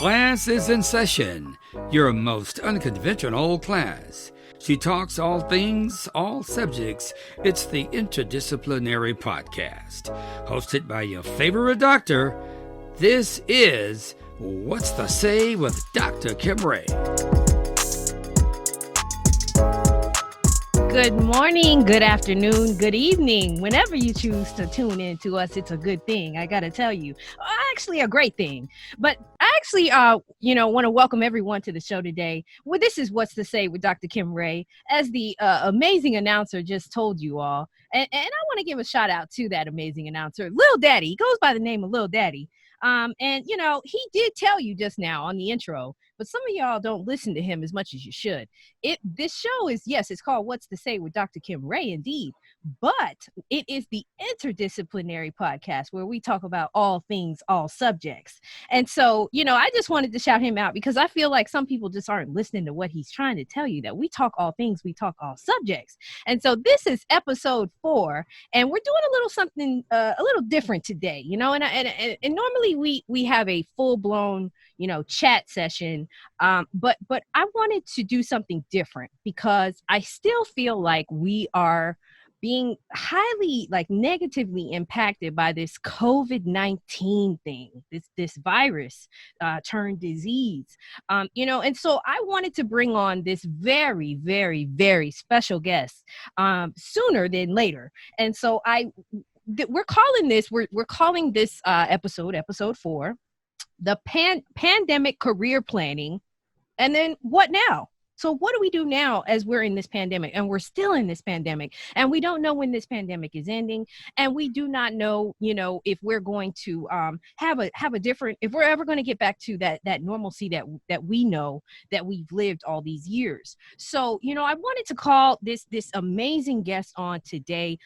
Class is in session, your most unconventional class. She talks all things, all subjects. It's the Interdisciplinary Podcast. Hosted by your favorite doctor, this is What's the Say with Dr. Kymrae. Good morning, good afternoon, good evening. Whenever you choose to tune in to us, it's a good thing. I got to tell you, actually a great thing. But I actually, want to welcome everyone to the show today. Well, this is What's to Say with Dr. Kymrae, as the amazing announcer just told you all. And I want to give a shout out to that amazing announcer, Lil Daddy. He goes by the name of Lil Daddy. He did tell you just now on the intro, but some of y'all don't listen to him as much as you should. This show is, yes, it's called What's to Say with Dr. Kymrae, indeed, but it is the Interdisciplinary Podcast where we talk about all things, all subjects. And so, I just wanted to shout him out because I feel like some people just aren't listening to what he's trying to tell you, that we talk all things, we talk all subjects. And so this is episode 4, and we're doing a little something a little different today, and normally we have a full-blown chat session, but I wanted to do something different because I still feel like we are being highly negatively impacted by this COVID-19 thing, this virus turned disease, and so I wanted to bring on this very, very, very special guest sooner than later. And so we're calling this episode 4, the pandemic career planning. And then what now? So what do we do now as we're in this pandemic, and we're still in this pandemic, and we don't know when this pandemic is ending, and we do not know, if we're going to have a different, if we're ever going to get back to that normalcy that we know that we've lived all these years. So, I wanted to call this amazing guest on today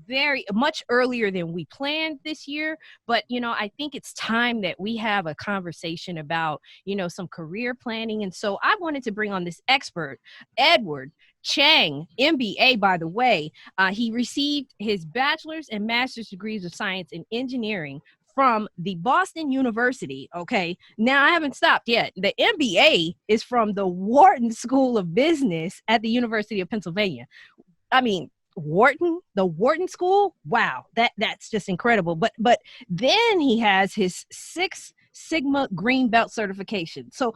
very much earlier than we planned this year, but I think it's time that we have a conversation about some career planning. And so I wanted to bring on this expert, Edward Chiang, MBA, by the way. He received his bachelor's and master's degrees of science in engineering from the Boston University. Okay, now I haven't stopped yet. The MBA is from the Wharton School of Business at the University of Pennsylvania. I mean, Wharton, the Wharton School. Wow, that's just incredible. But then he has his 6 Sigma Green Belt certification. So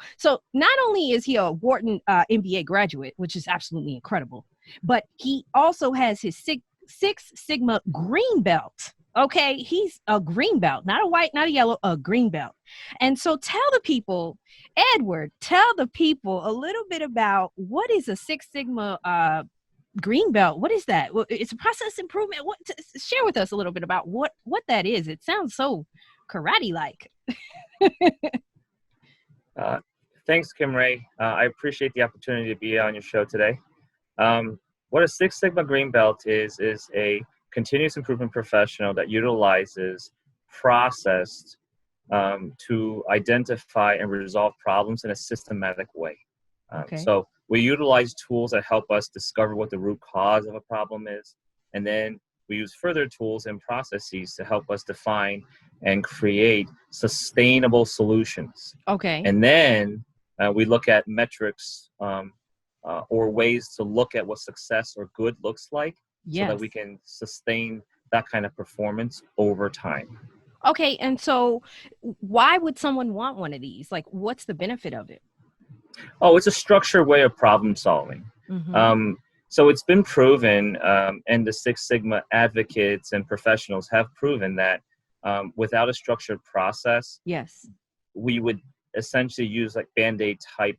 not only is he a Wharton MBA graduate, which is absolutely incredible, but he also has his 6 Sigma Green Belt. Okay, he's a green belt, not a white, not a yellow, a green belt. And so Edward, tell the people a little bit about what is a 6 Sigma green belt. What is that? Well, it's a process improvement. Share with us a little bit about what that is. It sounds so karate-like. Thanks, Kymrae. I appreciate the opportunity to be on your show today. What a 6 Sigma Green Belt is a continuous improvement professional that utilizes process to identify and resolve problems in a systematic way. Okay. So we utilize tools that help us discover what the root cause of a problem is, and then we use further tools and processes to help us define and create sustainable solutions. Okay. And then we look at metrics or ways to look at what success or good looks like, yes, so that we can sustain that kind of performance over time. Okay, and so why would someone want one of these? What's the benefit of it? Oh, it's a structured way of problem solving. Mm-hmm. So it's been proven, and the 6 Sigma advocates and professionals have proven that without a structured process, yes, we would essentially use Band-Aid type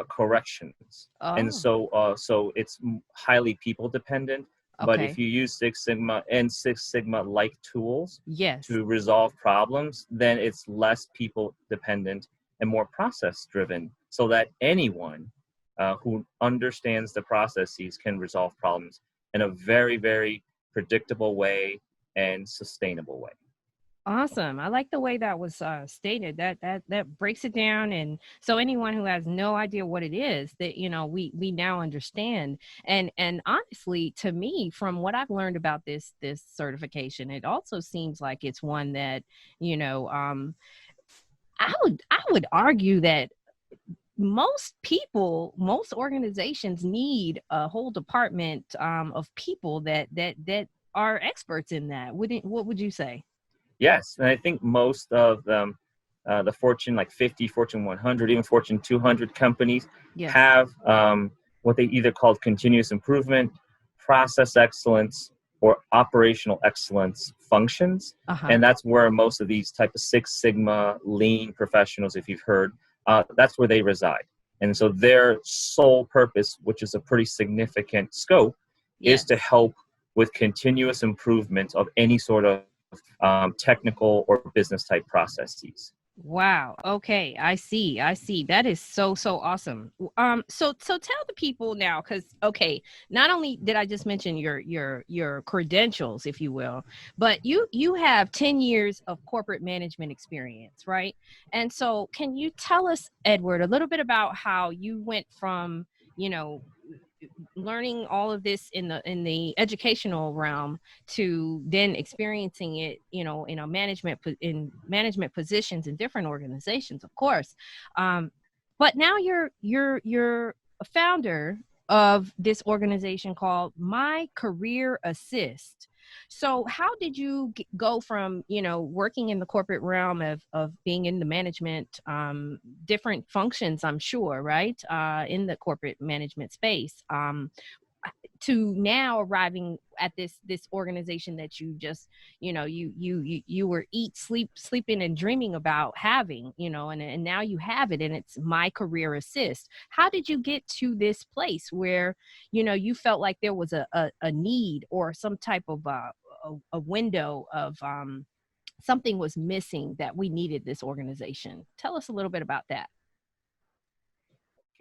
corrections. Oh. And so it's highly people dependent. Okay. But if you use 6 Sigma and 6 Sigma like tools, yes, to resolve problems, then it's less people dependent and more process driven, so that anyone who understands the processes can resolve problems in a very, very predictable way and sustainable way. Awesome. I like the way that was stated. That breaks it down, and so anyone who has no idea what it is, that we now understand. And honestly, to me, from what I've learned about this certification, it also seems like it's one that I would argue that most organizations need a whole department of people that are experts in that. What would you say? Yes, and I think most of them, the Fortune like 50, Fortune 100, even Fortune 200 companies Yes. have what they either called continuous improvement, process excellence, or operational excellence functions. Uh-huh. And that's where most of these type of Six Sigma lean professionals, if you've heard, that's where they reside. And so their sole purpose, which is a pretty significant scope, is Yes. to help with continuous improvement of any sort of technical or business type processes. Wow. Okay. I see. I see. That is so, so awesome. So tell the people now, because okay, not only did I just mention your credentials, if you will, but you have 10 years of corporate management experience, right? And so can you tell us, Edward, a little bit about how you went from, you know, learning all of this in the educational realm to then experiencing it, you know, in in management positions in different organizations, of course. But now you're a founder of this organization called My Career Assist. So how did you go from, you know, working in the corporate realm of being in the management, different functions, I'm sure, right, in the corporate management space, to now arriving at this organization that you just, you know, you were sleeping and dreaming about having, you know, and now you have it, and it's My Career Assist. How did you get to this place where, you know, you felt like there was a need or some type of a window of something was missing, that we needed this organization? Tell us a little bit about that.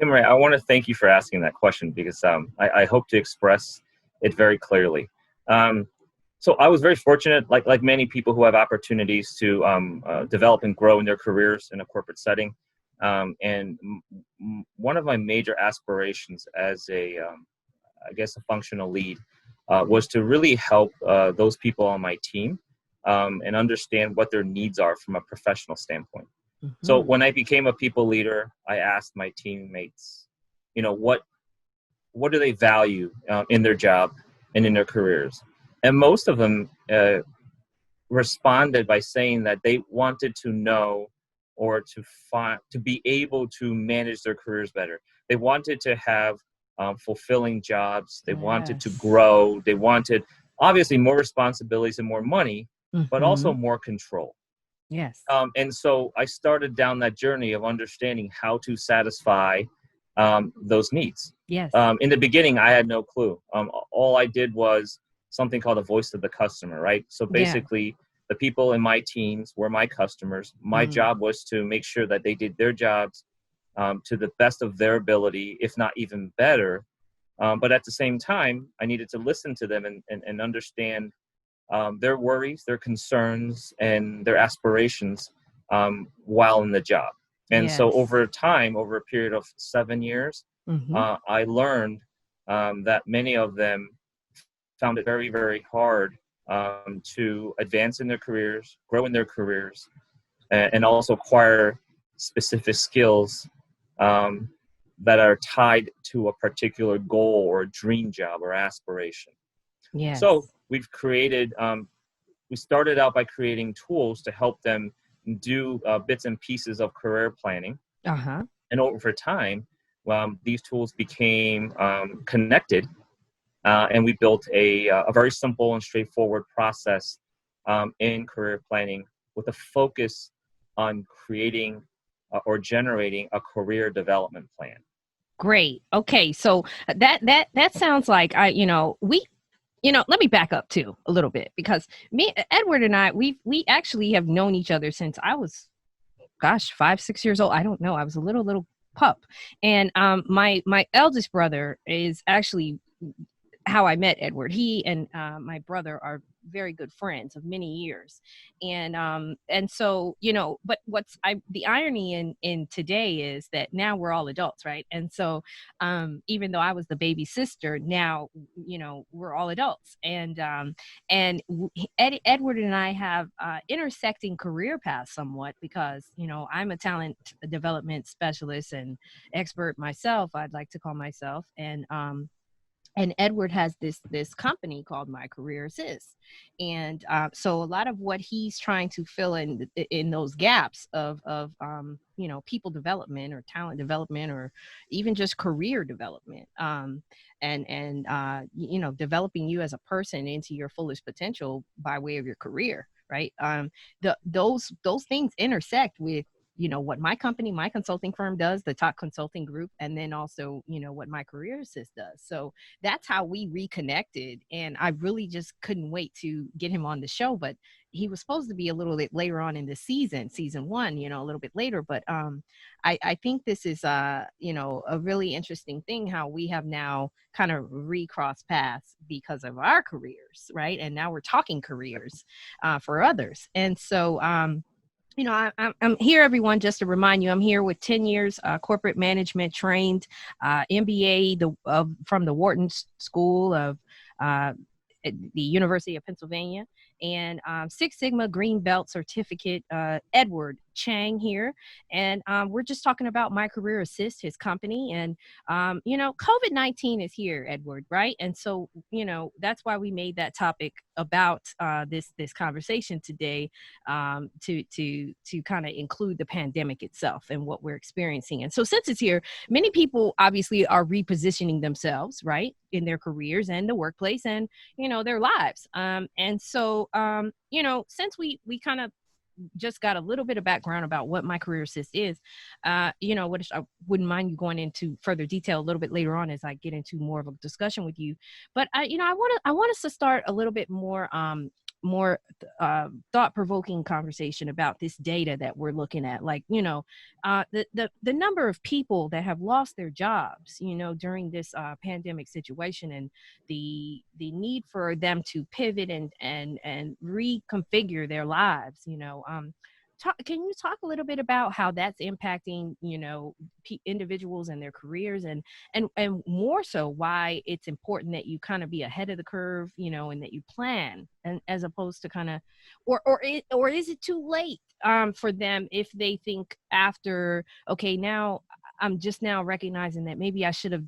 Kymrae, I want to thank you for asking that question because I hope to express it very clearly. So I was very fortunate, like many people who have opportunities to develop and grow in their careers in a corporate setting. And one of my major aspirations as I guess, a functional lead was to really help those people on my team and understand what their needs are from a professional standpoint. So Mm-hmm. when I became a people leader, I asked my teammates, you know, what do they value in their job and in their careers? And most of them responded by saying that they wanted to know or to be able to manage their careers better. They wanted to have fulfilling jobs. They wanted to Yes. grow. They wanted obviously more responsibilities and more money, but also Mm-hmm. more control. Yes. And so I started down that journey of understanding how to satisfy those needs. Yes. In the beginning, I had no clue. All I did was something called a voice of the customer, right? So Yeah. basically, the people in my teams were my customers. My Mm. job was to make sure that they did their jobs to the best of their ability, if not even better. But at the same time, I needed to listen to them and understand their worries, their concerns, and their aspirations while in the job. And so Yes. over time, over a period of 7 years, Mm-hmm. I learned that many of them found it very, very hard to advance in their careers, grow in their careers, and also acquire specific skills um, that are tied to a particular goal or dream job or aspiration. So Yes. we started out by creating tools to help them do bits and pieces of career planning. Uh-huh. And over time, these tools became connected, and we built a very simple and straightforward process in career planning with a focus on creating or generating a career development plan. Great. Okay. So that sounds like you know, let me back up too a little bit, because Edward and I, we actually have known each other since I was, gosh, 5, 6 years old. I don't know. I was a little pup. And my eldest brother is actually how I met Edward. He and my brother are very good friends of many years. And so, but the irony in today is that now we're all adults, right? And so even though I was the baby sister, now, we're all adults. Edward and I have intersecting career paths somewhat because, I'm a talent development specialist and expert myself, I'd like to call myself. And Edward has this company called My Career Assist, and so a lot of what he's trying to fill in those gaps of people development or talent development or even just career development, and developing you as a person into your fullest potential by way of your career, right? Those things intersect with what my consulting firm does, the Top Consulting Group, and then also what My Career Assist does. So that's how we reconnected, and I really just couldn't wait to get him on the show. But he was supposed to be a little bit later on in the season 1, a little bit later. But I think this is a really interesting thing how we have now kind of recrossed paths because of our careers, right? And now we're talking careers for others. And so I'm here, everyone, just to remind you, I'm here with 10 years corporate management trained, MBA from the Wharton School of at the University of Pennsylvania, and Six Sigma Green Belt certificate, Edward Chiang here. And we're just talking about My Career Assist, his company. And, COVID-19 is here, Edward, right? And so, that's why we made that topic about this conversation today, to kind of include the pandemic itself and what we're experiencing. And so since it's here, many people obviously are repositioning themselves, right, in their careers and the workplace and, their lives. And so, since we kind of just got a little bit of background about what My Career Assist is, I wouldn't mind you going into further detail a little bit later on as I get into more of a discussion with you. But I want us to start a little bit more thought-provoking conversation about this data that we're looking at. Like, the number of people that have lost their jobs, during this pandemic situation, and the need for them to pivot and reconfigure their lives. Can you talk a little bit about how that's impacting, individuals and their careers, and more so why it's important that you kind of be ahead of the curve, and that you plan, and as opposed to kind of, or is it too late for them if they think after, okay, now I'm just now recognizing that maybe I should have,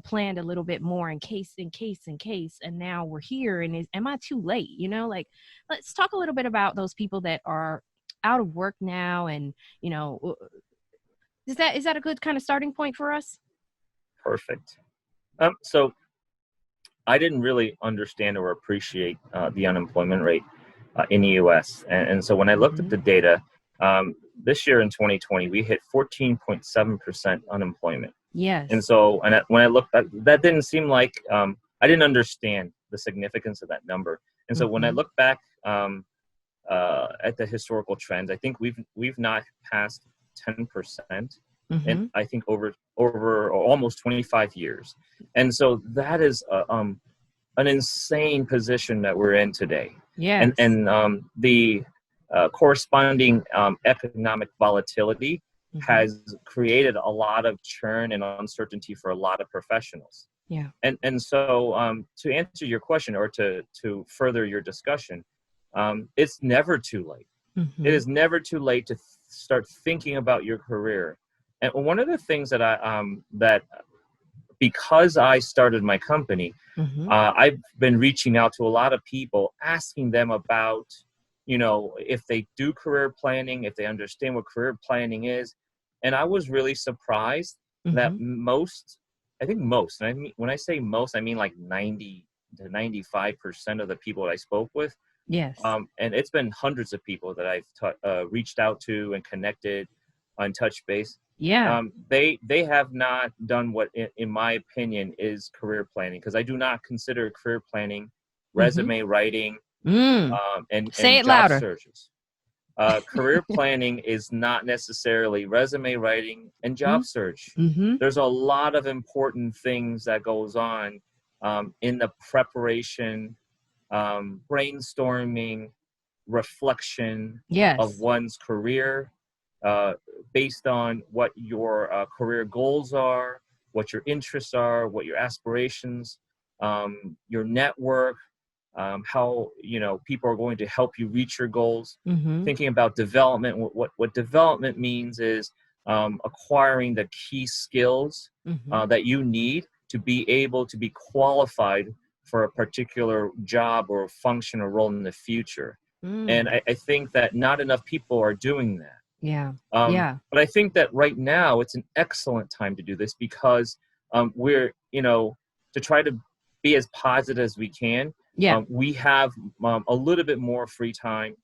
planned a little bit more in case, and now we're here, and am I too late? Like, let's talk a little bit about those people that are out of work now, and is that a good kind of starting point for us? Perfect. So I didn't really understand or appreciate the unemployment rate in the U.S. And so when I looked at the data, this year in 2020, we hit 14.7% unemployment. Yes. And so when I looked at that, didn't seem like I didn't understand the significance of that number. And so when I look back at the historical trends, I think we've not passed 10%, and I think over almost 25 years. And so that is an insane position that we're in today. Yes. And the corresponding economic volatility has created a lot of churn and uncertainty for a lot of professionals. Yeah. And so to answer your question, or to further your discussion, it's never too late. It is never too late to start thinking about your career. And one of the things that that because I started my company, I've been reaching out to a lot of people, asking them about, if they do career planning, if they understand what career planning is. And I was really surprised that most, and I mean, when I say most, I mean like 90 to 95% of the people that I spoke with. Yes. And it's been hundreds of people that I've reached out to and connected on touch base. Yeah. They have not done what, in my opinion, is career planning, because I do not consider career planning resume writing and Say it job louder. searches. Career planning is not necessarily resume writing and job search. There's a lot of important things that goes on in the preparation brainstorming, reflection of Yes. one's career, uh, based on what your career goals are, what your interests are, what your aspirations, your network, how people are going to help you reach your goals. Mm-hmm. Thinking about development, what development means is acquiring the key skills Mm-hmm. that you need to be able to be qualified for a particular job or function or role in the future. And Mm. I think that not enough people are doing that. Yeah. Yeah. But I think that right now it's an excellent time to do this because we're, to try to be as positive as we can. Yeah. We have a little bit more free time.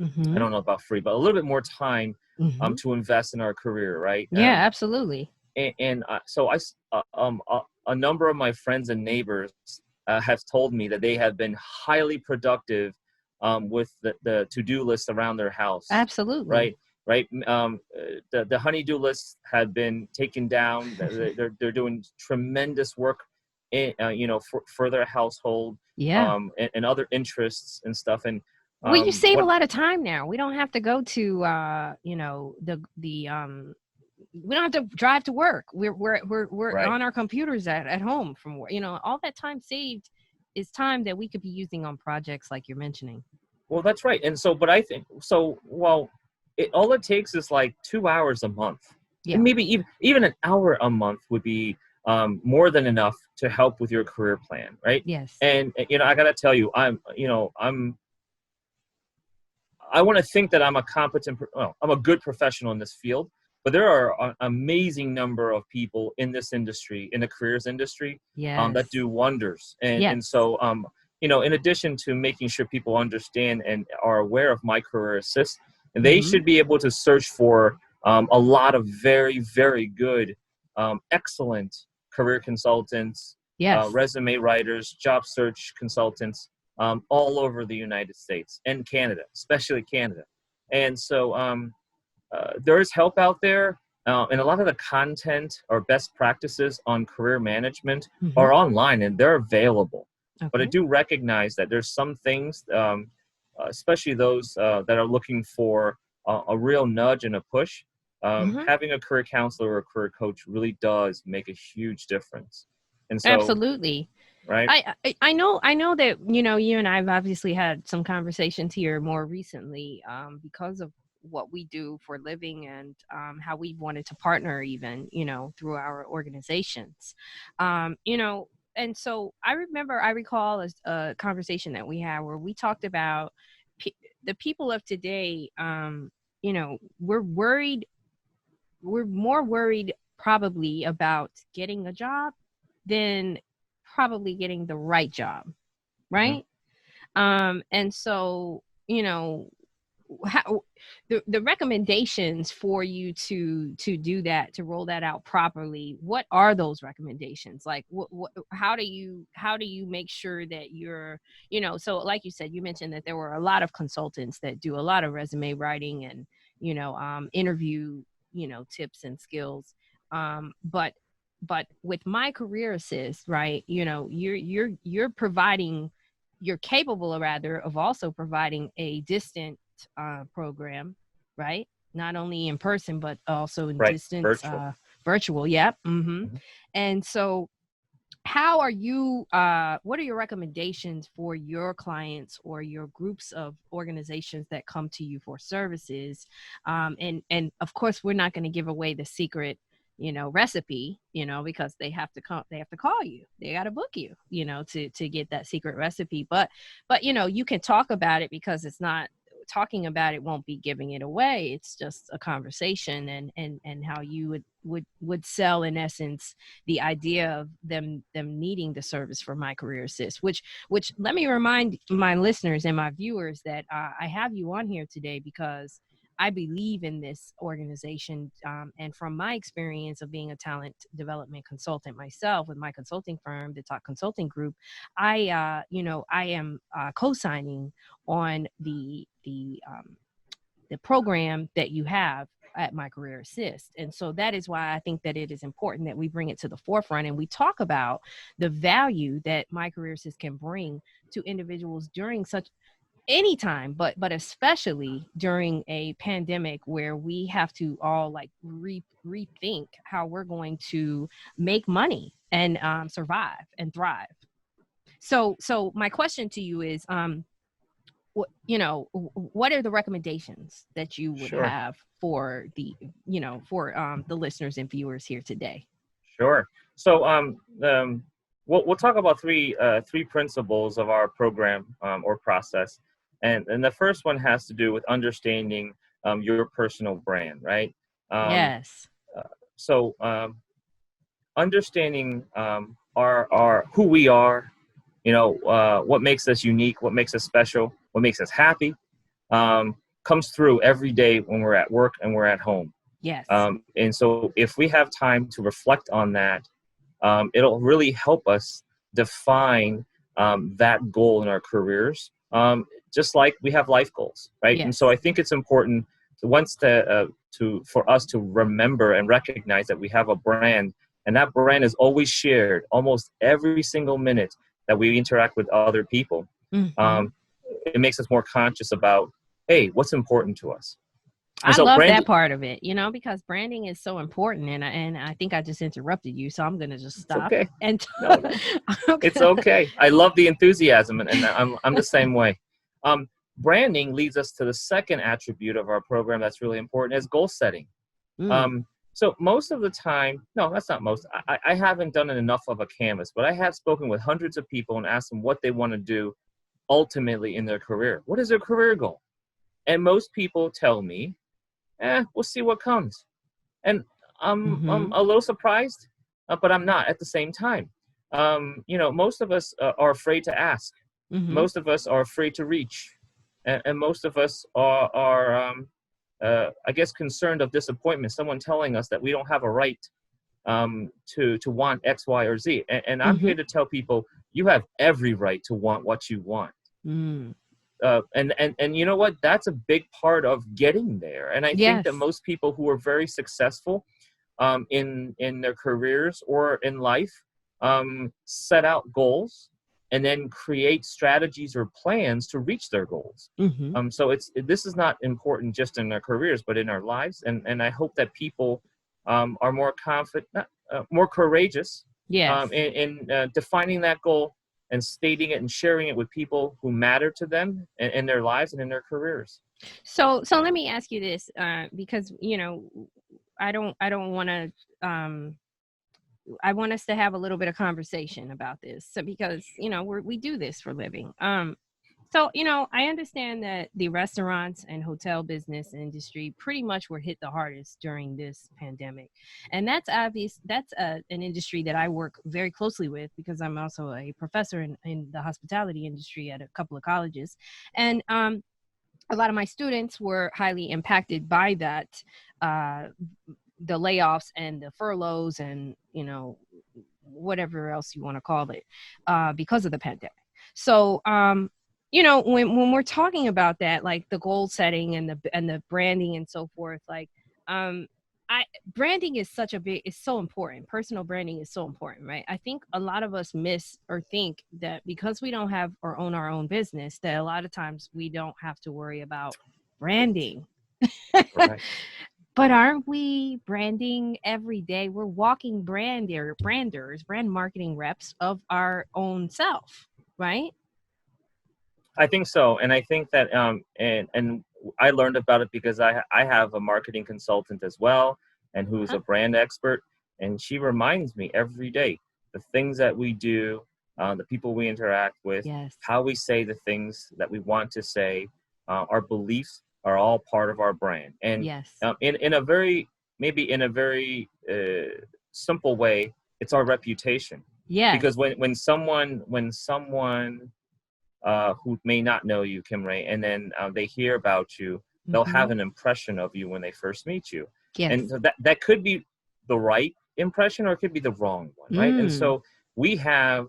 I Mm-hmm. don't know about free, but a little bit more time Mm-hmm. to invest in our career, right? Yeah, absolutely. A number of my friends and neighbors have told me that they have been highly productive with the to-do list around their house, Absolutely. right? Right. The honey-do lists have been taken down. They're doing tremendous work, for their household, Yeah. and other interests and stuff. And Well, you save a what lot of time now. We don't have to go to the we don't have to drive to work. We're right. on our computers at home from work. All that time saved is time that we could be using on projects like you're mentioning. Well, that's right. And so, but I think so. Well, all it takes is like 2 hours a month, and Yeah. maybe even an hour a month would be more than enough to help with your career plan, right? Yes. And I gotta tell you, I want to think that I'm a I'm a good professional in this field, but there are an amazing number of people in this industry, in the careers industry, that Yes. do wonders. And Yes. so, in addition to making sure people understand and are aware of my career assist, they Mm-hmm. should be able to search for a lot of very, very good, excellent career consultants, Yes. resume writers, job search consultants, all over the United States and Canada, especially Canada. And so there is help out there. And a lot of the content or best practices on career management Mm-hmm. are online and they're available. But I Okay. do recognize that there's some things, especially those that are looking for a real nudge and a push. Mm-hmm. Having a career counselor or a career coach really does make a huge difference. And so, Absolutely. right, I know that you and I have obviously had some conversations here more recently because of what we do for a living and how we wanted to partner even through our organizations. And so I recall a conversation that we had where we talked about pe- the people of today. We're worried. We're more worried probably about getting a job than probably getting the right job, hmm right? And so how, the recommendations for you to do that, to roll that out properly, what are those recommendations? Like how do you make sure that you're so like you said, you mentioned that there were a lot of consultants that do a lot of resume writing and interview tips and skills, but with my career assist, right, you're providing, you're capable rather of also providing a distant program, right? Not only in person, but also in right, distance, virtual. virtual. Yep. Mm-hmm. Mhm. And so, how are you? What are your recommendations for your clients or your groups of organizations that come to you for services? And of course, we're not going to give away the secret recipe, because they have to come, they have to call you, they got to book you, to get that secret recipe. But you can talk about it, because it's not talking about it won't be giving it away. It's just a conversation, and how you would sell, in essence, the idea of them needing the service for my career assist, which let me remind my listeners and my viewers that I have you on here today because I believe in this organization. And from my experience of being a talent development consultant myself with my consulting firm, the Talk Consulting Group, I am co-signing on the program that you have at My Career Assist. And so that is why I think that it is important that we bring it to the forefront and we talk about the value that My Career Assist can bring to individuals during such any time, but especially during a pandemic where we have to all like rethink how we're going to make money and survive and thrive. So my question to you is, what are the recommendations that you would Sure. have for the listeners and viewers here today? Sure. So we'll talk about three principles of our program or process, and the first one has to do with understanding your personal brand, right? Yes. So understanding our who we are, what makes us unique, what makes us special, what makes us happy, comes through every day when we're at work and we're at home. Yes. And so if we have time to reflect on that, it'll really help us define that goal in our careers, just like we have life goals, right? Yes. And so I think it's important for us to remember and recognize that we have a brand, and that brand is always shared almost every single minute that we interact with other people. Mm-hmm. It makes us more conscious about, hey, what's important to us. I love that part of it, because branding is so important. And I think I just interrupted you, so I'm going to just stop. It's okay. And No. It's okay. I love the enthusiasm, and I'm the same way. Branding leads us to the second attribute of our program that's really important, is goal setting. So most of the time, no, that's not most. I haven't done enough of a canvas, but I have spoken with hundreds of people and asked them what they want to do ultimately in their career. What is their career goal? And most people tell me, we'll see what comes. And I'm a little surprised, but I'm not at the same time. Most of us are afraid to ask. Mm-hmm. Most of us are afraid to reach. And most of us are I guess, concerned of disappointment, someone telling us that we don't have a right to want X, Y, or Z. And I'm here to tell people, you have every right to want what you want. And you know what? That's a big part of getting there. And I think that most people who are very successful in their careers or in life set out goals and then create strategies or plans to reach their goals. So this is not important just in their careers, but in our lives. And I hope that people are more confident, more courageous in defining that goal and stating it and sharing it with people who matter to them in their lives and in their careers. So let me ask you this, because I don't want to. I want us to have a little bit of conversation about this. So because we do this for a living. So I understand that the restaurants and hotel business industry pretty much were hit the hardest during this pandemic, and that's obvious. That's an industry that I work very closely with because I'm also a professor in the hospitality industry at a couple of colleges, and a lot of my students were highly impacted by that. The layoffs and the furloughs and whatever else you want to call it because of the pandemic. So when we're talking about that, like the goal setting and the branding and so forth, like branding is so important. Personal branding is so important, right? I think a lot of us miss or think that because we don't have or own our own business, that a lot of times we don't have to worry about branding. Right. But aren't we branding every day? We're walking brand marketing reps of our own self, right? I think so. And I think that, and I learned about it because I have a marketing consultant as well, and who's a brand expert. And she reminds me every day, the things that we do, the people we interact with, how we say the things that we want to say, our beliefs are all part of our brand. And in a very simple way, it's our reputation. Yeah. Because when someone who may not know you, Kymrae, and then they hear about you, they'll have an impression of you when they first meet you. And so that could be the right impression or it could be the wrong one, right? And so we have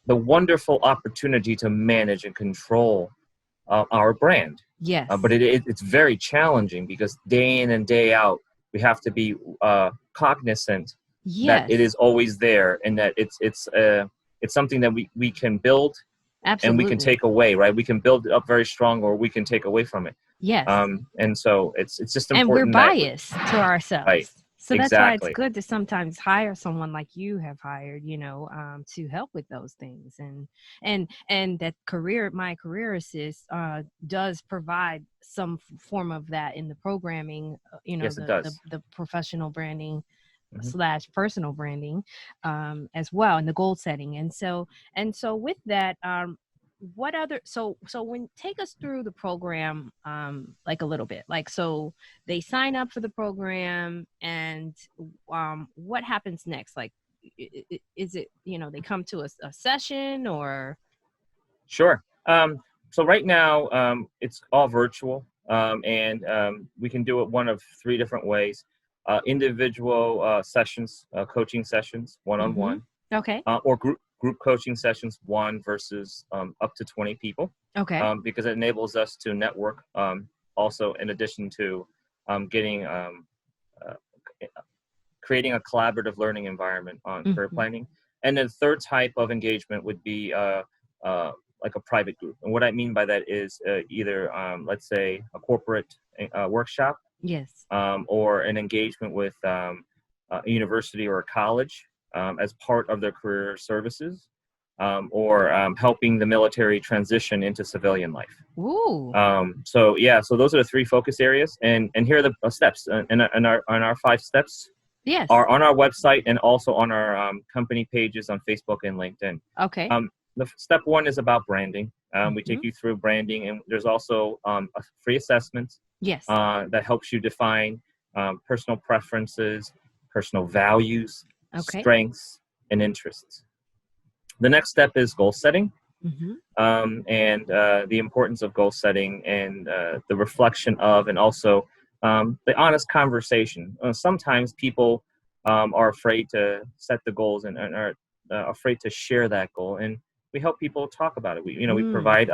the wonderful opportunity to manage and control our brand. Yes. But it's very challenging because day in and day out, we have to be cognizant that Yes. it is always there, and that it's something that we can build and we can Absolutely. take away, right? We can build it up very strong, or we can take away from it. Yes. And so it's just And we're important biased to right, ourselves. So that's why it's exactly. good to sometimes hire someone like you have hired, to help with those things. And that my career assist does provide some form of that in the programming, Yes, it does. the professional branding Hmm. / personal branding, as well, and the goal setting. And so with that, what other so when take us through the program, like a little bit, like, so they sign up for the program, and what happens next? Like, is it, they come to a session, or? Sure. So right now, it's all virtual, and we can do it one of three different ways: individual sessions, coaching sessions, one-on-one, Okay. or group coaching sessions, one versus up to 20 people, Okay. because it enables us to network. Also, in addition to getting uh, creating a collaborative learning environment on career planning. And then the third type of engagement would be like a private group. And what I mean by that is either, let's say, a corporate workshop, Yes. or an engagement with a university or a college as part of their career services, or helping the military transition into civilian life. Ooh. So those are the three focus areas, and here are the steps. And our 5 steps Yes. are on our website and also on our company pages on Facebook and LinkedIn. Okay. The step 1 is about branding. We take you through branding, and there's also a free assessment Yes. that helps you define personal preferences, personal values, Okay. strengths, and interests. The next step is goal setting, and the importance of goal setting, and the reflection of, and also the honest conversation. Sometimes people are afraid to set the goals, and are afraid to share that goal, and we help people talk about it. We provide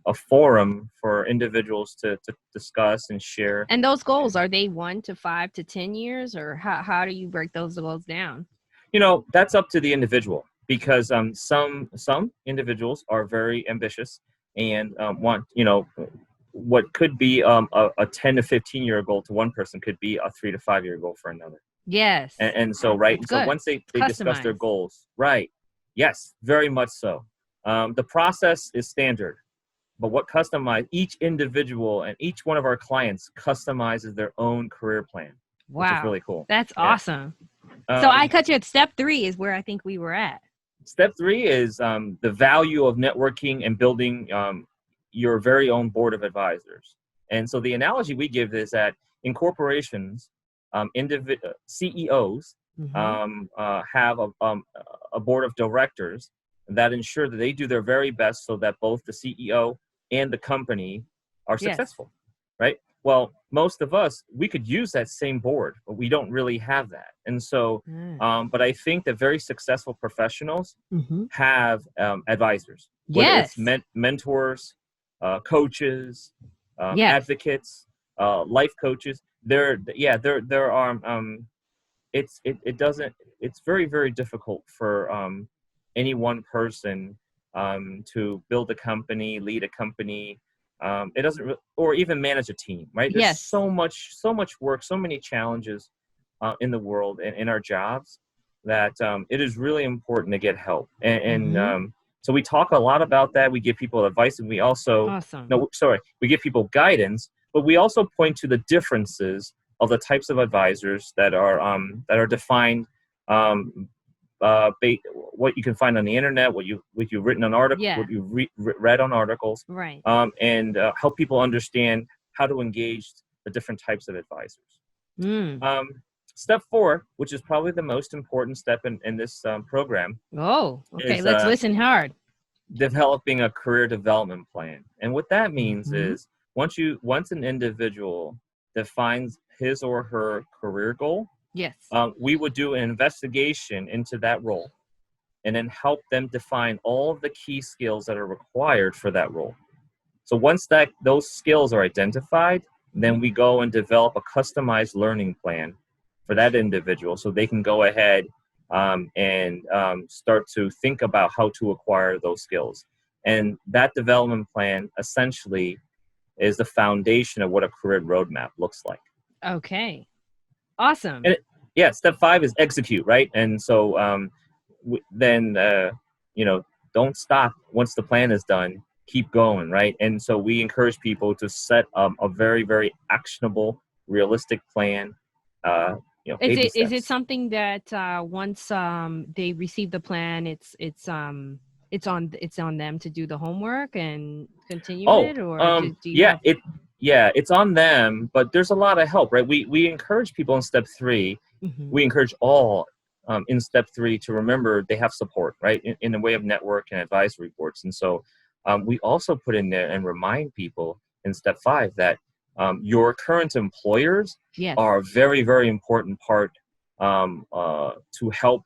a forum for individuals to discuss and share. And those goals, are they 1 to 5 to 10 years, or how do you break those goals down? That's up to the individual, because some individuals are very ambitious and want, what could be a 10 to 15-year goal to one person could be a 3 to 5-year goal for another. Yes. And so, right. That's So good. once they discuss their Customized. goals, right. Yes, very much so. The process is standard, but what each individual and each one of our clients customizes their own career plan, which is Wow. really cool. That's Yeah. awesome. So I cut you at step 3 is where I think we were at. Step 3 is the value of networking and building your very own board of advisors. And so the analogy we give is that in corporations, CEOs have a board of directors that ensure that they do their very best so that both the CEO and the company are successful, right? Well, most of us, we could use that same board, but we don't really have that. And so, but I think that very successful professionals have advisors, whether it's mentors, coaches, advocates, life coaches. There are. It's very, very difficult for any one person to build a company, lead a company. It doesn't, or even manage a team, right? There's so much work, so many challenges in the world and in our jobs, that it is really important to get help. And so we talk a lot about that. We give people advice, and we also we give people guidance, but we also point to the differences of the types of advisors that are defined, what you can find on the internet, what you've written on articles, what you've read on articles, right? And help people understand how to engage the different types of advisors. Step 4, which is probably the most important step in this program. Oh, okay. Is, let's listen hard. Developing a career development plan. And what that means is once an individual defines his or her career goal, we would do an investigation into that role and then help them define all of the key skills that are required for that role. So once those skills are identified, then we go and develop a customized learning plan for that individual so they can go ahead and start to think about how to acquire those skills. And that development plan essentially is the foundation of what a career roadmap looks like. Okay. Awesome. And yeah, step 5 is execute, right? And so then, don't stop once the plan is done. Keep going, right? And so we encourage people to set a very, very actionable, realistic plan. Baby Is it steps. something that once they receive the plan, it's on them to do the homework and continue Oh, it, or do you have? it's on them, but there's a lot of help, right? We encourage people in step 3. Mhm. We encourage all in step 3 to remember they have support, right? In the way of network and advisory boards. And so we also put in there and remind people in step 5 that your current employers Yes. are a very, very important part to help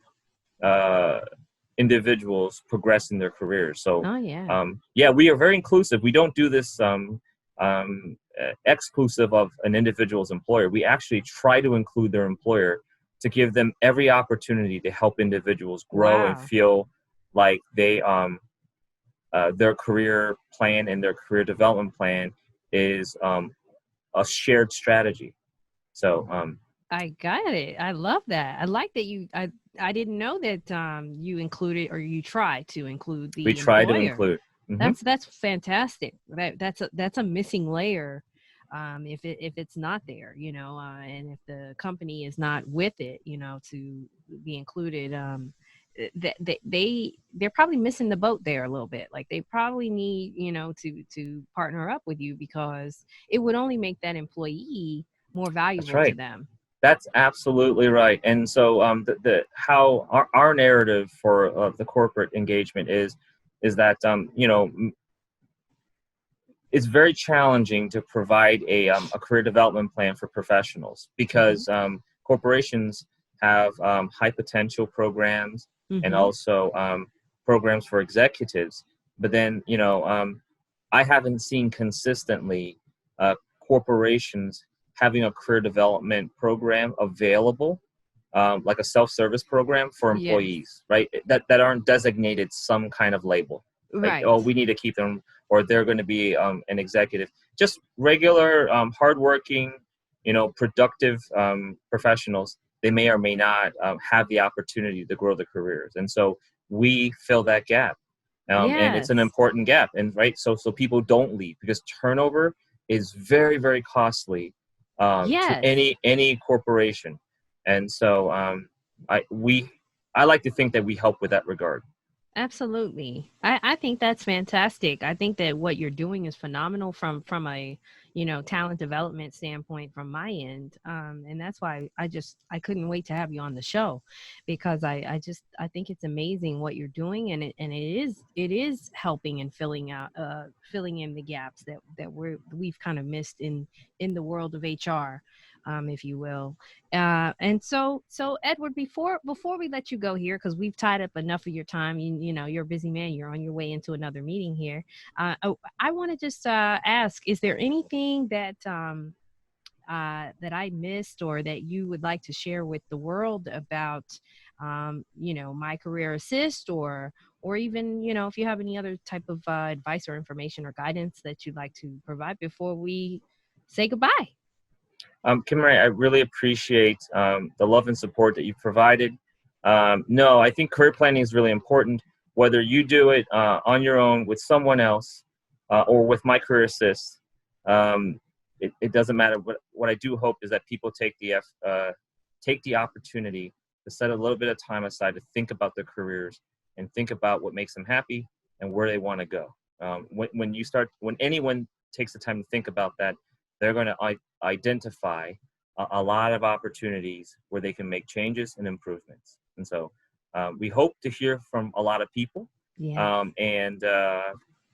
individuals progress in their careers. So, Oh yeah. we are very inclusive. We don't do this exclusive of an individual's employer. We actually try to include their employer to give them every opportunity to help individuals grow and Wow. feel like they their career plan and their career development plan is a shared strategy. So I got it. I love that. I like that I didn't know that you included, or you try to include, we the try to employer. include. Mhm. That's fantastic. That's a missing layer, if it's not there, and if the company is not with it, to be included. That they're probably missing the boat there a little bit. Like, they probably need, to partner up with you, because it would only make that employee more That's valuable to right. them. That's absolutely right. And so how our narrative for the corporate engagement is that it's very challenging to provide a career development plan for professionals because corporations have high potential programs and Mm-hmm. also programs for executives. But then, I haven't seen consistently corporations having a career development program available, like a self-service program for Yes. employees, right? That aren't designated some kind of label. Like, Right. oh, we need to keep them, or they're going to be an executive. Just regular, hardworking, productive professionals. They may or may not have the opportunity to grow their careers, and so we fill that gap, and it's an Yes. important gap. And right, so people don't leave because turnover is very, very costly to Yes. any corporation, and so I we I like to think that we help with that regard. Absolutely. I think that's fantastic. I think that what you're doing is phenomenal from a, talent development standpoint from my end. And that's why I couldn't wait to have you on the show, because I think it's amazing what you're doing, and it is helping and filling in the gaps that we've kind of missed in the world of HR, if you will. And so Edward, before we let you go here, because we've tied up enough of your time, you're a busy man, you're on your way into another meeting here. I want to just ask, is there anything that I missed, or that you would like to share with the world about, My Career Assist, or even, if you have any other type of advice or information or guidance that you'd like to provide before we say goodbye? Kymrae, I really appreciate the love and support that you've provided. No, I think career planning is really important. Whether you do it on your own with someone else or with My Career Assist, it doesn't matter. What I do hope is that people take the opportunity to set a little bit of time aside to think about their careers and think about what makes them happy and where they want to go. When anyone takes the time to think about that, they're going to identify a lot of opportunities where they can make changes and improvements. And so we hope to hear from a lot of people. Yeah.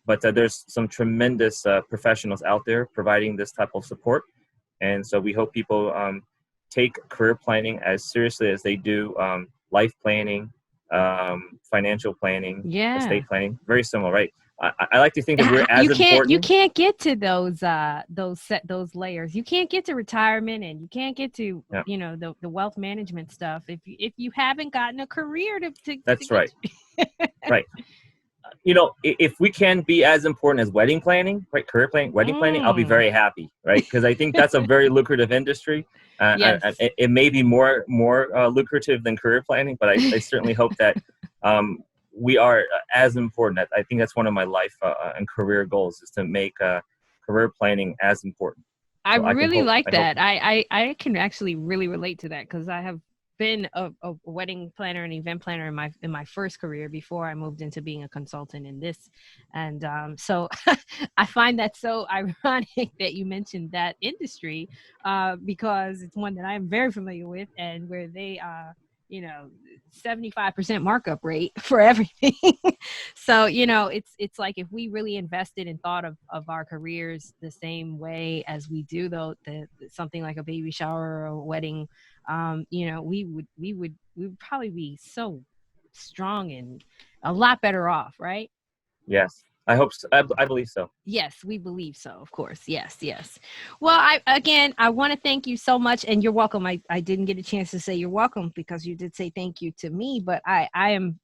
But there's some tremendous professionals out there providing this type of support. And so we hope people take career planning as seriously as they do life planning financial planning, Yeah. estate planning, very similar, right? I like to think that we're you as can't you important. can't get to those layers. You can't get to retirement, and you can't get to Yeah, the wealth management stuff if you haven't gotten a career to that's get right. Right. You know, if we can be as important as wedding planning, right? Career planning, wedding planning, I'll be Mm. very happy, right? Because I think that's a very lucrative industry. Yes. It may be more lucrative than career planning, but I certainly hope that we are as important. I think that's one of my life and career goals is to make career planning as important. I So I can really hope. like I hope. that. I can actually really relate to that because I have been a wedding planner and event planner in my first career before I moved into being a consultant in this, and so I find that so ironic that you mentioned that industry because it's one that I'm very familiar with and where they 75% markup rate for everything. So it's like if we really invested and thought of our careers the same way as we do though something like a baby shower or a wedding, we would probably be so strong and a lot better off, right? Yes, I hope so. I believe so. Yes, we believe so, of course. Yes, yes. Well, I want to thank you so much, and you're welcome. I didn't get a chance to say you're welcome because you did say thank you to me, but I'm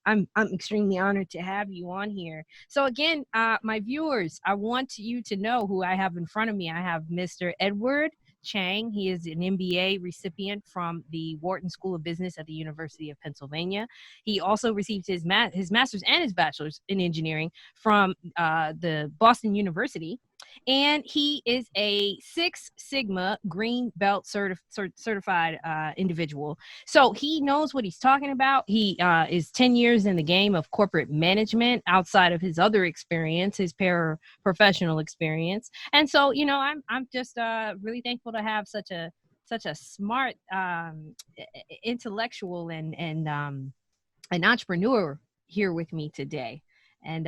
extremely honored to have you on here. So again, my viewers, I want you to know who I have in front of me. I have Mr. Edward Chiang. He is an MBA recipient from the Wharton School of Business at the University of Pennsylvania. He also received his master's and his bachelor's in engineering from the Boston University, and he is a Six Sigma Green Belt certified individual. So he knows what he's talking about. He is 10 years in the game of corporate management outside of his other experience, his paraprofessional experience. And so, I'm just really thankful to have such a smart intellectual and an entrepreneur here with me today. And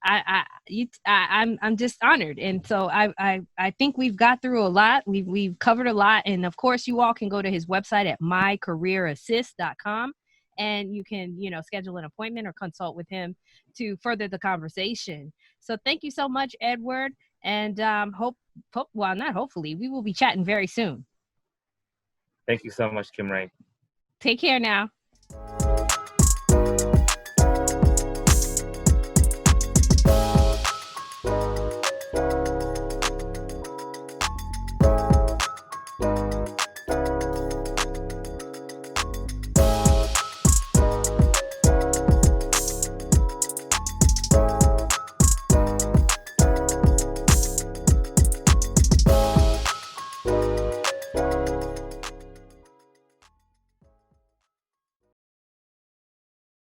I'm just honored, and so I think we've got through a lot. We've covered a lot, and of course, you all can go to his website at mycareerassist.com, and you can schedule an appointment or consult with him to further the conversation. So thank you so much, Edward, and not hopefully, we will be chatting very soon. Thank you so much, Kymrae. Take care now.